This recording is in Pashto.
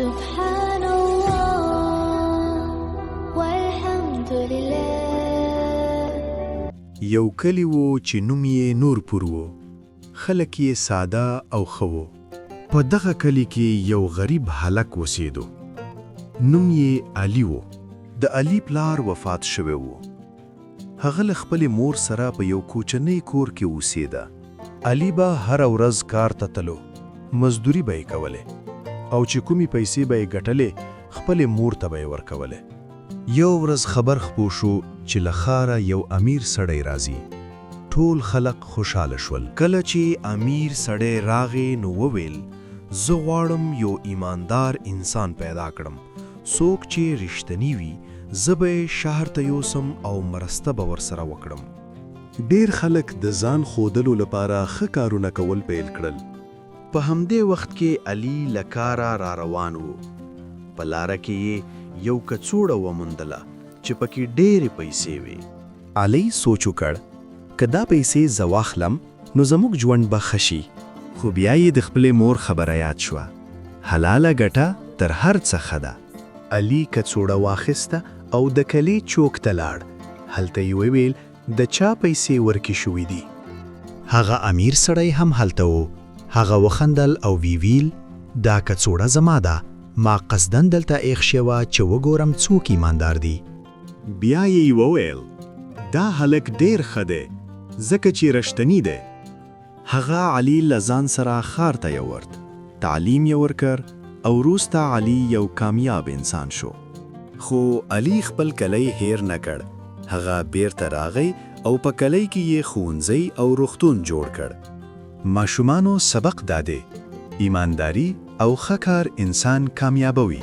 سبحان الله والحمد لله. یو کلی و چې نوم یې نورپور و. خلک یې ساده او ښه و. په دغه کلی کې یو غریب هلک اوسېدو. نوم یې علي و. د علي پلار وفات شوی و. هغه له خپلې مور سره په یو کوچنی کور کې اوسېده. علي به هره ورځ کار ته تلو. مزدوري به یې کولې او چې کومې پیسې به یې ګټلې خپلې مور ته به یې ورکولې. یو ورځ خبر خپور شو چې له ښاره یو امیر سړی راځي. ټول خلق خوشحاله شول. کله چې امیر سړی راغی نو وویل زه غواړم یو ایماندار انسان پیدا کړم. څوک چې رښتینی وي زه به یې شهر ته یوسم او مرسته به ورسره وکړم. ډیر خلک د ځان ښودلو لپاره ښه کارونه کول پیل کړل. په همدې وخت کې علي له کاره را روان و. په لاره کې یې یو کڅوړه وموندله چې پکې ډېرې پیسې وې. علي سوچ وکړ که دا پیسې زه واخلم نو زموږ ژوند به ښه شي. خو بیا یې د خپلې مور خبره یاد شوه. حلاله ګټه تر هر څه ښه ده. علي کڅوړه واخیسته او د کلي چوک ته لاړ. هلته یې وویل د چا پیسې ورکې شوې دي. هغه امیر سړی هم هلته و. هغه وخندل او ویل دا کڅوړه زما ده. ما قصدن دلته ایښ شوه چې وګورم څوک ایماندار دي. بیا یې وویل دا هلک ډېر ښه دی ځکه چې رښتینی دی. هغه علي له ځان سره ښار ته یوړ. تعلیم یې ورکړ او وروسته علي یو کامیاب انسان شو. خو علي خپل کلی هیر نه کړ. هغه بیرته راغی او په کلی کې یې ښوونځی او روغتون جوړ کړ. ماشومانو سبق داده ایمانداری او ښه کار انسان کامیابوي.